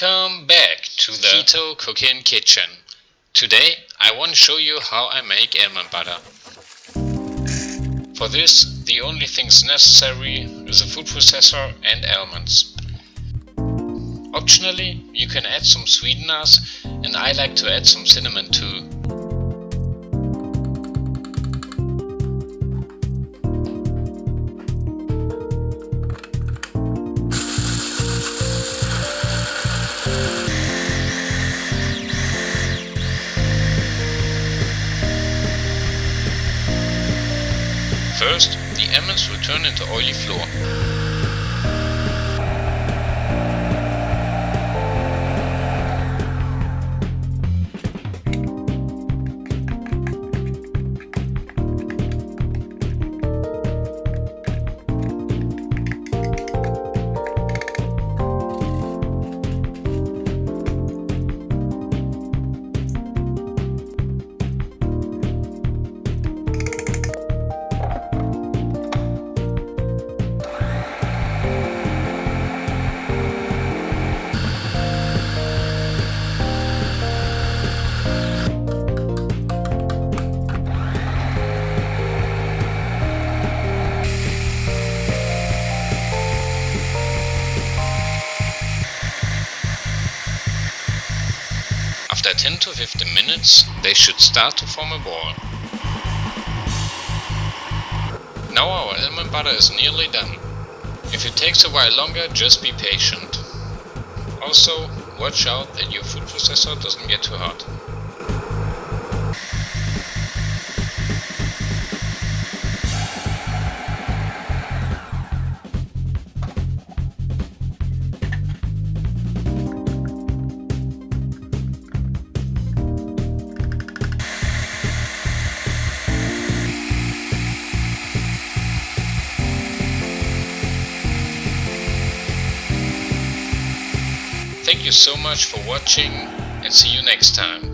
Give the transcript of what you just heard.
Welcome back to the KetoKookin kitchen. Today I want to show you how I make almond butter. For this, the only things necessary is a food processor and almonds. Optionally, you can add some sweeteners, and I like to add some cinnamon too. First, the almonds will turn into oily flour. After 10 to 15 minutes, they should start to form a ball. Now our almond butter is nearly done. If it takes a while longer, just be patient. Also, watch out that your food processor doesn't get too hot. Thank you so much for watching and see you next time.